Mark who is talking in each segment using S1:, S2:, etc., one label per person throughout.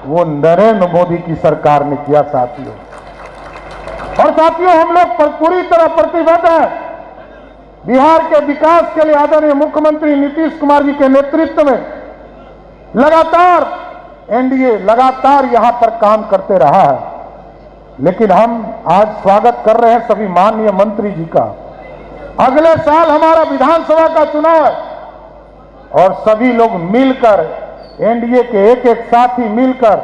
S1: वो नरेंद्र मोदी की सरकार ने किया साथियों। और साथियों, हम लोग पूरी तरह प्रतिबद्ध हैं बिहार के विकास के लिए। आदरणीय मुख्यमंत्री नीतीश कुमार जी के नेतृत्व में लगातार एनडीए लगातार यहां पर काम करते रहा है। लेकिन हम आज स्वागत कर रहे हैं सभी माननीय मंत्री जी का। अगले साल हमारा विधानसभा का चुनाव है और सभी लोग मिलकर, एनडीए के एक एक साथी मिलकर,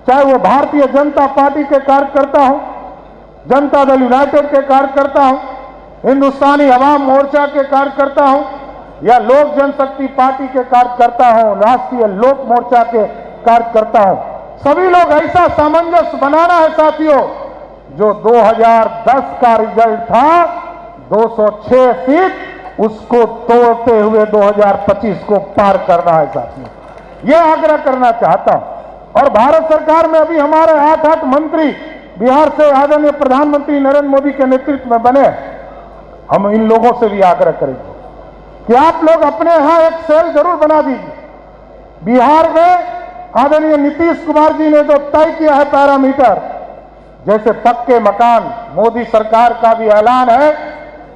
S1: चाहे वो भारतीय जनता पार्टी के कार्यकर्ता हो, जनता दल यूनाइटेड के कार्यकर्ता हो, हिंदुस्तानी अवाम मोर्चा के कार्यकर्ता हो या लोक जनशक्ति पार्टी के कार्यकर्ता हो, राष्ट्रीय लोक मोर्चा के कार्यकर्ता हो, सभी लोग ऐसा सामंजस्य बनाना है साथियों, जो 2010 का रिजल्ट था 206 सीट, उसको तोड़ते हुए 2025 को पार करना है साथियों। ये आग्रह करना चाहता हूं। और भारत सरकार में अभी हमारे 8 मंत्री बिहार से आदरणीय प्रधानमंत्री नरेंद्र मोदी के नेतृत्व में बने। हम इन लोगों से भी आग्रह करेंगे कि आप लोग अपने यहां एक सेल जरूर बना दीजिए। बिहार में आदरणीय नीतीश कुमार जी ने जो तय किया है पैरामीटर, जैसे पक्के मकान, मोदी सरकार का भी ऐलान है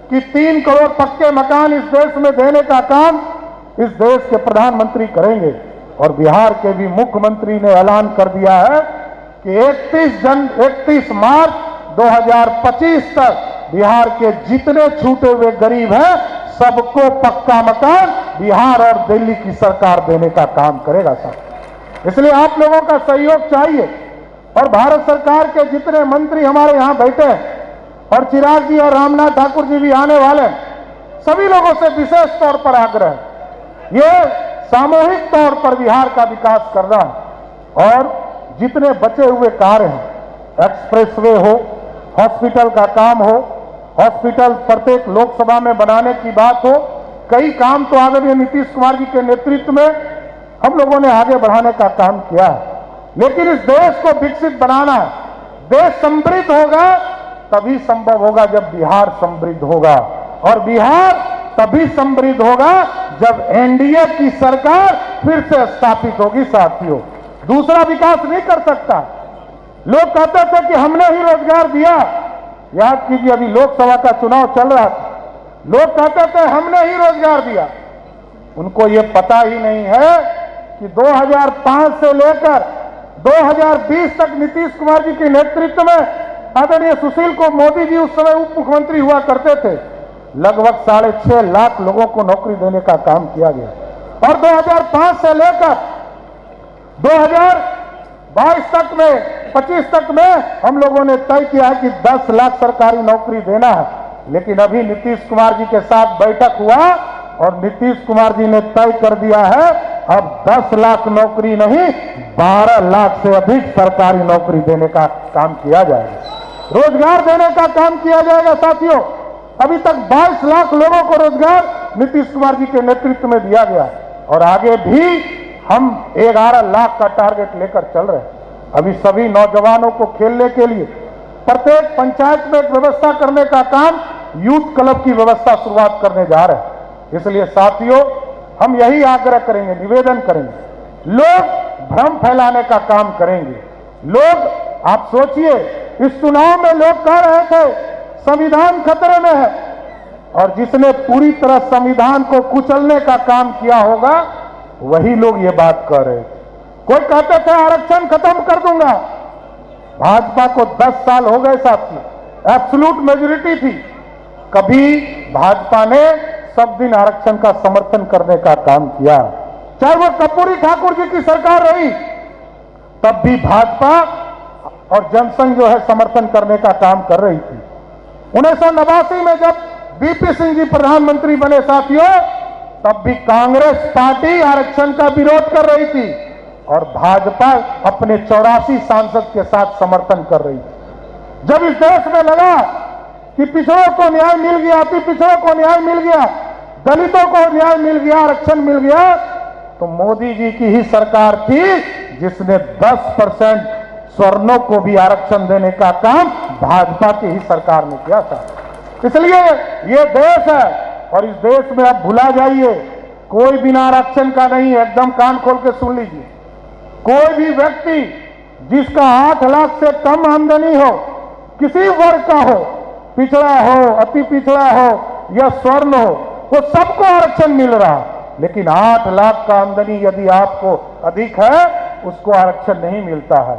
S1: कि 3 करोड़ पक्के मकान इस देश में देने का काम इस देश के प्रधानमंत्री करेंगे। और बिहार के भी मुख्यमंत्री ने ऐलान कर दिया है कि 31 मार्च 2025 तक बिहार के जितने छूटे हुए गरीब हैं सबको पक्का मकान बिहार और दिल्ली की सरकार देने का काम करेगा साहब। इसलिए आप लोगों का सहयोग चाहिए। और भारत सरकार के जितने मंत्री हमारे यहां बैठे हैं और चिराग जी और रामनाथ ठाकुर जी भी आने वाले हैं, सभी लोगों से विशेष तौर पर आग्रह है, ये सामूहिक तौर पर बिहार का विकास करना है। और जितने बचे हुए कार्य हैं, एक्सप्रेसवे हो, हॉस्पिटल का काम हो, हॉस्पिटल प्रत्येक लोकसभा में बनाने की बात हो, कई काम तो आदरणीय नीतीश कुमार जी के नेतृत्व में हम लोगों ने आगे बढ़ाने का काम किया है। लेकिन इस देश को विकसित बनाना है। देश समृद्ध होगा तभी संभव होगा जब बिहार समृद्ध होगा, और बिहार तभी समृद्ध होगा जब एनडीए की सरकार फिर से स्थापित होगी साथियों। दूसरा विकास नहीं कर सकता। लोग कहते थे कि हमने ही रोजगार दिया। याद कीजिए, अभी लोकसभा का चुनाव चल रहा था, लोग कहते थे हमने ही रोजगार दिया। उनको ये पता ही नहीं है कि 2005 से लेकर 2020 तक नीतीश कुमार जी के नेतृत्व में आदरणीय सुशील को मोदी जी उस समय उप मुख्यमंत्री हुआ करते थे, लगभग 6.5 लाख लोगों को नौकरी देने का काम किया गया। और 2005 से लेकर 2022 तक में 25 तक में हम लोगों ने तय किया है कि 10 लाख सरकारी नौकरी देना है। लेकिन अभी नीतीश कुमार जी के साथ बैठक हुआ और नीतीश कुमार जी ने तय कर दिया है अब 10 लाख नौकरी नहीं, 12 लाख से अधिक सरकारी नौकरी देने का काम किया जाएगा। रोजगार देने का काम किया जाएगा साथियों। अभी तक 22 लाख लोगों को रोजगार नीतीश कुमार जी के नेतृत्व में दिया गया और आगे भी हम 11 लाख का टारगेट लेकर चल रहे हैं। अभी सभी नौजवानों को खेलने के लिए प्रत्येक पंचायत में एक व्यवस्था करने का काम, यूथ क्लब की व्यवस्था शुरुआत करने जा रहे हैं। इसलिए साथियों, हम यही आग्रह करेंगे, निवेदन करेंगे, लोग भ्रम फैलाने का काम करेंगे। लोग, आप सोचिए, इस चुनाव में लोग कह रहे थे संविधान खतरे में है, और जिसने पूरी तरह संविधान को कुचलने का काम किया होगा वही लोग ये बात कह रहे थे। कोई कहते थे आरक्षण खत्म कर दूंगा। भाजपा को 10 साल हो गए साथियों, एब्सोल्यूट मेजॉरिटी थी, कभी भाजपा ने सब दिन आरक्षण का समर्थन करने का काम किया। चाहे वो कर्पूरी ठाकुर जी की सरकार रही, तब भी भाजपा और जनसंघ जो है समर्थन करने का काम कर रही थी। 1989 में जब बीपी सिंह जी प्रधानमंत्री बने साथियों, तब भी कांग्रेस पार्टी आरक्षण का विरोध कर रही थी और भाजपा अपने 84 सांसद के साथ समर्थन कर रही थी। जब इस देश में लगा कि पिछड़ों को न्याय मिल गया, अति पिछड़ों को न्याय मिल गया, दलितों को न्याय मिल गया, आरक्षण मिल गया, तो मोदी जी की ही सरकार थी जिसने 10% स्वर्णों को भी आरक्षण देने का काम भाजपा की ही सरकार ने किया था। इसलिए ये देश है और इस देश में आप भुला जाइए, कोई बिना आरक्षण का नहीं है। एकदम कान खोल के सुन लीजिए, कोई भी व्यक्ति जिसका 8 लाख से कम आमदनी हो, किसी वर्ग का हो, पिछड़ा हो, अति पिछड़ा हो या स्वर्ण हो, वो सबको आरक्षण मिल रहा। लेकिन 8 लाख का आमदनी यदि आपको अधिक है, उसको आरक्षण नहीं मिलता है।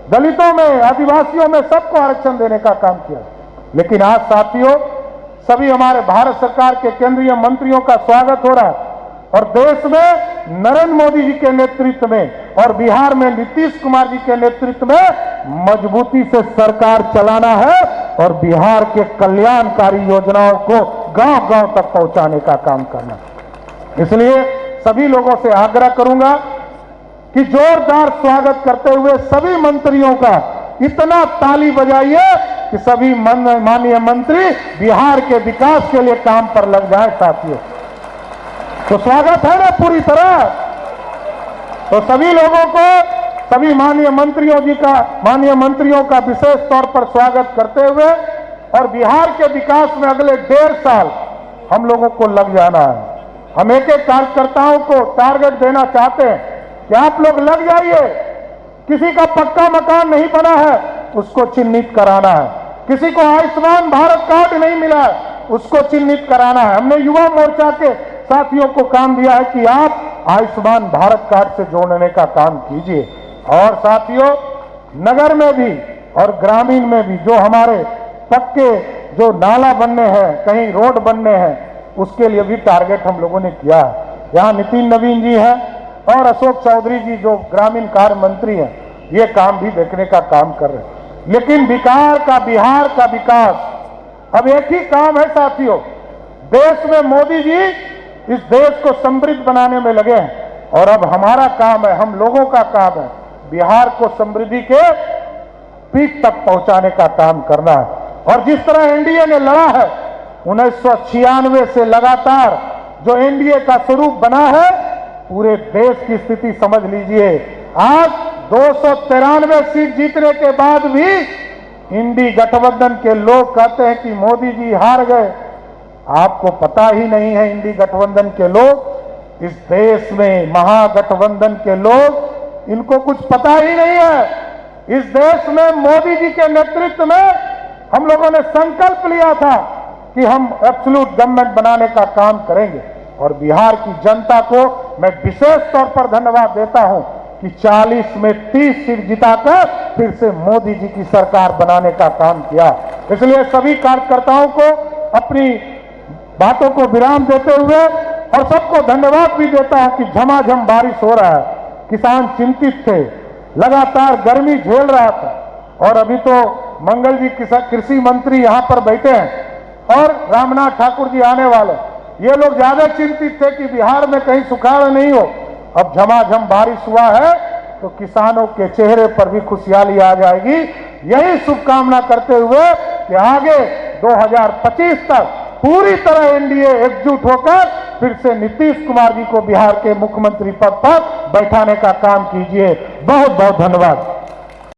S1: दलितों में, आदिवासियों में सबको आरक्षण देने का काम किया। लेकिन आज साथियों, सभी हमारे भारत सरकार के केंद्रीय मंत्रियों का स्वागत हो रहा है और देश में नरेंद्र मोदी जी के नेतृत्व में और बिहार में नीतीश कुमार जी के नेतृत्व में मजबूती से सरकार चलाना है और बिहार के कल्याणकारी योजनाओं को गांव-गांव तक पहुंचाने का काम करना। इसलिए सभी लोगों से आग्रह करूंगा कि जोरदार स्वागत करते हुए सभी मंत्रियों का इतना ताली बजाइए कि सभी माननीय मंत्री बिहार के विकास के लिए काम पर लग जाए। साथियों, तो स्वागत है ना पूरी तरह। तो सभी लोगों को, सभी माननीय मंत्रियों का विशेष तौर पर स्वागत करते हुए और बिहार के विकास में अगले 1.5 साल हम लोगों को लग जाना है। हम एक एक कार्यकर्ताओं को टारगेट देना चाहते हैं कि आप लोग लग जाइए। किसी का पक्का मकान नहीं बना है, उसको चिन्हित कराना है। किसी को आयुष्मान भारत कार्ड नहीं मिला है, उसको चिन्हित कराना है। हमने युवा मोर्चा के साथियों को काम दिया है कि आप आयुष्मान भारत कार्ड से जोड़ने का काम कीजिए। और साथियों, नगर में भी और ग्रामीण में भी जो हमारे पक्के जो नाला बनने हैं, कहीं रोड बनने हैं, उसके लिए भी टारगेट हम लोगों ने किया है। यहाँ नितिन नवीन जी हैं और अशोक चौधरी जी जो ग्रामीण कार्य मंत्री हैं, ये काम भी देखने का काम कर रहे हैं। लेकिन बिहार का विकास अब एक ही काम है साथियों। देश में मोदी जी इस देश को समृद्ध बनाने में लगे हैं और अब हमारा काम है, हम लोगों का काम है बिहार को समृद्धि के पीठ तक पहुंचाने का काम करना है। और जिस तरह एनडीए ने लड़ा है 1996 से लगातार, जो एनडीए का स्वरूप बना है, पूरे देश की स्थिति समझ लीजिए। आज 293 सीट जीतने के बाद भी इंडी गठबंधन के लोग कहते हैं कि मोदी जी हार गए। आपको पता ही नहीं है, इंडी गठबंधन के लोग, इस देश में महागठबंधन के लोग, इनको कुछ पता ही नहीं है। इस देश में मोदी जी के नेतृत्व में हम लोगों ने संकल्प लिया था कि हम एब्सोल्यूट गवर्नमेंट बनाने का काम करेंगे। और बिहार की जनता को मैं विशेष तौर पर धन्यवाद देता हूं कि 40 में 30 सीट जिताकर फिर से मोदी जी की सरकार बनाने का काम किया। इसलिए सभी कार्यकर्ताओं को अपनी बातों को विराम देते हुए और सबको धन्यवाद भी देता हूं कि झमाझम बारिश हो रहा है। किसान चिंतित थे, लगातार गर्मी झेल रहा था और अभी तो मंगल जी कृषि मंत्री यहां पर बैठे हैं और रामनाथ ठाकुर जी आने वाले। ये लोग ज्यादा चिंतित थे कि बिहार में कहीं सुखाड़ नहीं हो। अब झमाझम बारिश हुआ है तो किसानों के चेहरे पर भी खुशहाली आ जाएगी। यही शुभकामना करते हुए कि आगे 2025 तक पूरी तरह एनडीए एकजुट होकर फिर से नीतीश कुमार जी को बिहार के मुख्यमंत्री पद पर बैठाने का काम कीजिए। बहुत बहुत धन्यवाद।